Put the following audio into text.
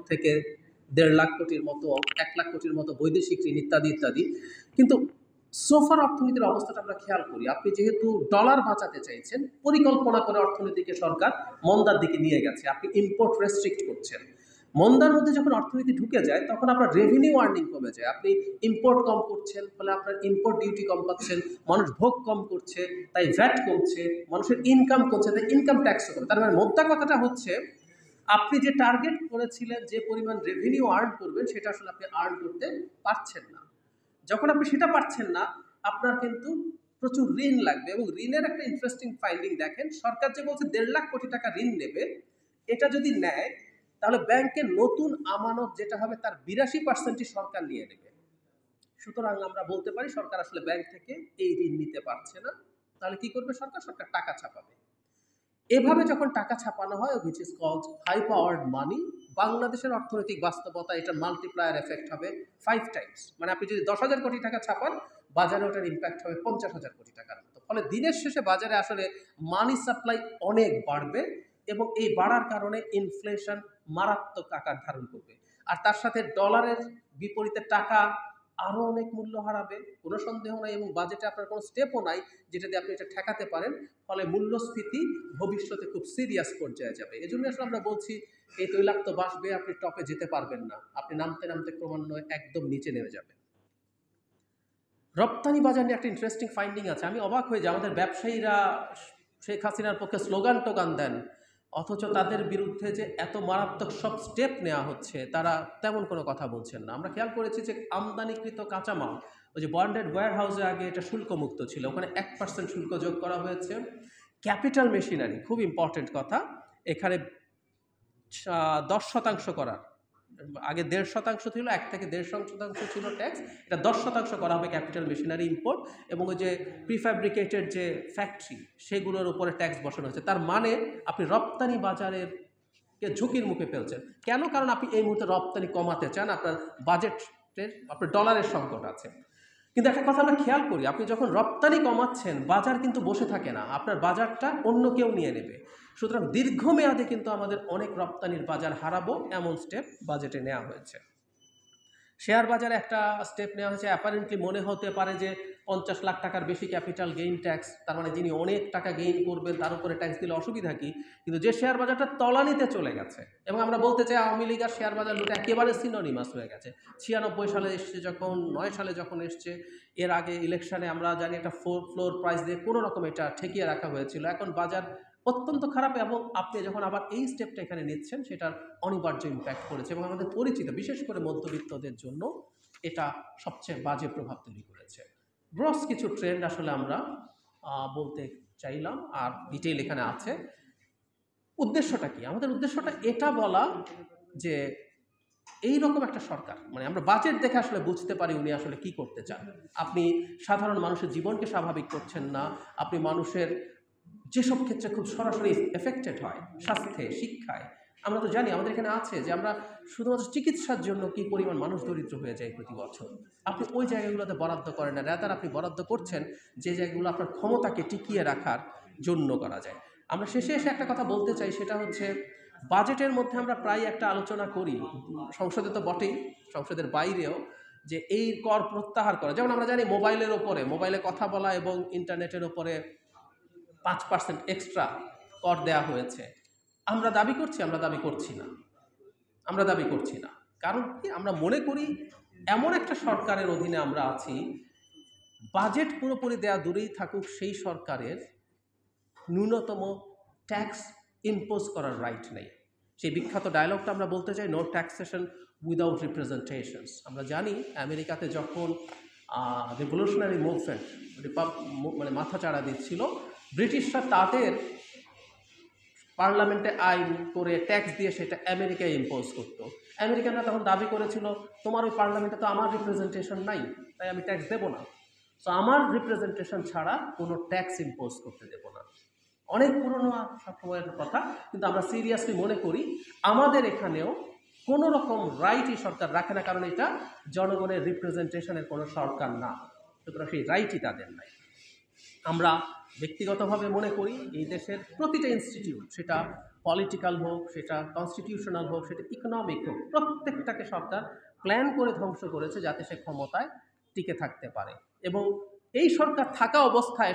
থেকে 1.5 লাখ কোটির মতো 1 লাখ কোটির মতো বৈদেশিক ঋণ ইত্যাদি ইত্যাদি। কিন্তু সোফার অর্থনীতির অবস্থাটা আমরা খেয়াল করি। আপনি যেহেতু ডলার বাঁচাতে চাইছেন, পরিকল্পনা করে অর্থনীতিকে সরকার মন্দার দিকে নিয়ে গেছে। আপনি ইম্পোর্ট রেস্ট্রিক্ট করছেন। মন্দার মধ্যে যখন অর্থনীতি ঢুকে যায় তখন আপনার রেভিনিউ আর্নিং কমে যায়। আপনি ইম্পোর্ট কম করছেন, ফলে আপনার ইম্পোর্ট ডিউটি কম পাচ্ছেন, মানুষ ভোগ কম করছে, তাই ভ্যাট কমছে, মানুষের ইনকাম কমছে, তাই ইনকাম ট্যাক্সও কমে। তার মানে মোদ্দা কথাটা হচ্ছে, আপনি যে টার্গেট করেছিলেন যে পরিমাণ রেভিনিউ আর্ন করবেন, সেটা আসলে আপনি আর্ন করতে পারছেন না। যখন আপনি সেটা পারছেন না, আপনার কিন্তু প্রচুর ঋণ লাগবে। এবং ঋণের একটা ইন্টারেস্টিং ফাইন্ডিং দেখেন, সরকার যে বলছে 1.5 লাখ কোটি টাকা ঋণ নেবে, এটা যদি নেয় তাহলে ব্যাংকের নতুন আমানত যেটা হবে তার 82% সরকার নিয়ে নেবে। সুতরাং আমরা বলতে পারি সরকার আসলে ব্যাংক থেকে এই ঋণ নিতে পারছে না। তাহলে কি করবে সরকার? সরকার টাকা ছাপাবে। এভাবে যখন টাকা ছাপানো হয়, which is called high powered money, বাংলাদেশের অর্থনৈতিক বাস্তবতা এটা মাল্টিপ্লায়ার এফেক্ট হবে 5 টাইমস। মানে আপনি যদি 10,000 কোটি টাকা ছাপান, বাজারে ওটার ইম্প্যাক্ট হবে 50,000 কোটি টাকার মতো। ফলে দিনের শেষে বাজারে আসলে মানি সাপ্লাই অনেক বাড়বে এবং এই বাড়ার কারণে ইনফ্লেশন মারাত্মক আকার ধারণ করবে। আর তার সাথে ডলারের বিপরীতে টাকা আরও অনেক মূল্য হারাবে, কোনো সন্দেহ নাই। এবং বাজেটে আপনার কোনো স্টেপও নাই যেটা দিয়ে আপনি এটা ঠেকাতে পারেন। ফলে মূল্যস্ফীতি ভবিষ্যতে খুব সিরিয়াস পর্যায়ে যাবে। এজন্য আসলে আমরা বলছি, এই তৈলাক্ত বাসবে, আপনি টপে যেতে পারবেন না। আপনি নামতে নামতে ক্রমান্বয়ে একদম নিচে নেমে যাবেন। রপ্তানি বাজার নিয়ে একটা ইন্টারেস্টিং ফাইন্ডিং আছে। আমি অবাক হয়ে যাই, আমাদের ব্যবসায়ীরা শেখ হাসিনার পক্ষে স্লোগান টোগান দেন, অথচ তাদের বিরুদ্ধে যে এত মারাত্মক সব স্টেপ নেওয়া হচ্ছে, তারা তেমন কোনো কথা বলছেন না। আমরা খেয়াল করেছি যে আমদানিকৃত কাঁচামাল, ওই যে বন্ডেড ওয়্যার হাউসে আগে এটা শুল্কমুক্ত ছিল, ওখানে 1% শুল্ক যোগ করা হয়েছে। ক্যাপিটাল মেশিনারি, খুব ইম্পর্টেন্ট কথা, এখানে 10% করার, আগে 1.5% ছিল, 1 থেকে 1.5% ছিল ট্যাক্স, এটা 10% করা হবে ক্যাপিটাল মেশিনারি ইম্পোর্ট। এবং ওই যে প্রিফ্যাব্রিকেটেড যে ফ্যাক্টরি, সেগুলোর উপরে ট্যাক্স বসানো হচ্ছে। তার মানে আপনি রপ্তানি বাজারের ঝুঁকির মুখে ফেলছেন। কেন? কারণ আপনি এই মুহূর্তে রপ্তানি কমাতে চান, আপনার বাজেটের, আপনার ডলারের সংকট আছে। কিন্তু একটা কথা আমরা খেয়াল করি, আপনি যখন রপ্তানি কমাচ্ছেন, বাজার কিন্তু বসে থাকে না, আপনার বাজারটা অন্য কেউ নিয়ে নেবে। সুতরাং দীর্ঘমেয়াদে কিন্তু আমাদের অনেক রপ্তানির বাজার হারাবো, এমন স্টেপ বাজেটে নেওয়া হয়েছে। শেয়ার বাজারে একটা স্টেপ নেওয়া হয়েছে, অ্যাপারেন্টলি মনে হতে পারে যে 50 লাখ টাকার বেশি ক্যাপিটাল গেইন ট্যাক্স, তার মানে যিনি অনেক টাকা গেইন করবেন তার উপরে ট্যাক্স দিলে অসুবিধা কি? কিন্তু যে শেয়ার বাজারটা তলানিতে চলে গেছে, এবং আমরা বলতে চাই আওয়ামী লীগ আর শেয়ার বাজার লুটে একেবারে সিনোনিমাস হয়ে গেছে। 96 সালে এসছে, যখন 9 সালে যখন এসছে, এর আগে ইলেকশনে আমরা জানি একটা ফ্লোর প্রাইস দিয়ে কোনো রকম এটা ঠেকিয়ে রাখা হয়েছিল। এখন বাজার অত্যন্ত খারাপ, এবং আপনি যখন আবার এই স্টেপটা এখানে নিচ্ছেন, সেটার অনিবার্য ইম্প্যাক্ট পড়েছে। এবং আমাদের পরিচিত, বিশেষ করে মধ্যবিত্তদের জন্য এটা সবচেয়ে বাজে প্রভাব তৈরি করেছে। গ্রস কিছু ট্রেন্ড আসলে আমরা বলতে চাইলাম, আর ডিটেইল এখানে আছে। উদ্দেশ্যটা কি? আমাদের উদ্দেশ্যটা এটা বলা যে এই রকম একটা সরকার, মানে আমরা বাজেট দেখে আসলে বুঝতে পারি উনি আসলে কি করতে চান। আপনি সাধারণ মানুষের জীবনকে স্বাভাবিক করছেন না, আপনি মানুষের যেসব ক্ষেত্রে খুব সরাসরি এফেক্টেড হয়, স্বাস্থ্যে, শিক্ষায়, আমরা তো জানি আমাদের এখানে আছে যে আমরা শুধুমাত্র চিকিৎসার জন্য কি পরিমাণ মানুষ দরিদ্র হয়ে যায় প্রতি বছর, আপনি ওই জায়গাগুলোতে বরাদ্দ করেন না, রাদার আপনি বরাদ্দ করছেন যে জায়গাগুলো আপনার ক্ষমতাকে টিকিয়ে রাখার জন্য করা যায়। আমরা শেষে এসে একটা কথা বলতে চাই, সেটা হচ্ছে বাজেটের মধ্যে আমরা প্রায় একটা আলোচনা করি, সংসদে তো বটেই, সংসদের বাইরেও, যে এই কর প্রত্যাহার করা। যেমন আমরা জানি মোবাইলের ওপরে, মোবাইলে কথা বলা এবং ইন্টারনেটের ওপরে 5% এক্সট্রা কর দেওয়া হয়েছে। আমরা দাবি করছি? আমরা দাবি করছি না, আমরা দাবি করছি না। কারণ কি? আমরা মনে করি এমন একটা সরকারের অধীনে আমরা আছি, বাজেট পুরোপুরি দেয়া দূরেই থাকুক, সেই সরকারের ন্যূনতম ট্যাক্স ইম্পোজ করার রাইট নেই। সেই বিখ্যাত ডায়লগটা আমরা বলতে চাই, নো ট্যাক্সেশন উইদাউট রিপ্রেজেন্টেশনস। আমরা জানি আমেরিকাতে যখন রেভলিউশনারি মুভমেন্ট মানে মাথা চাড়া দিচ্ছিল, ব্রিটিশরা তাদের পার্লামেন্টে আইন করে ট্যাক্স দিয়ে সেটা আমেরিকায় ইম্পোজ করতো। আমেরিকানরা তখন দাবি করেছিল, তোমার ওই পার্লামেন্টে তো আমার রিপ্রেজেন্টেশন নাই, তাই আমি ট্যাক্স দেবো না। সো আমার রিপ্রেজেন্টেশন ছাড়া কোনো ট্যাক্স ইম্পোজ করতে দেবো না। অনেক পুরনো সময়ের কথা, কিন্তু আমরা সিরিয়াসলি মনে করি আমাদের এখানেও কোনো রকম রাইটই সরকার রাখে না, কারণ এটা জনগণের রিপ্রেজেন্টেশনের কোনো সরকার না, সুতরাং সেই রাইটই তাদের নাই। আমরা ব্যক্তিগতভাবে মনে করি এই দেশের প্রতিটা ইনস্টিটিউট, সেটা পলিটিক্যাল হোক, সেটা কনস্টিটিউশনাল হোক, সেটা ইকোনমিক হোক, প্রত্যেকটাকে সরকার প্ল্যান করে ধ্বংস করেছে যাতে সে ক্ষমতায় টিকে থাকতে পারে। এবং এই সরকার থাকা অবস্থায়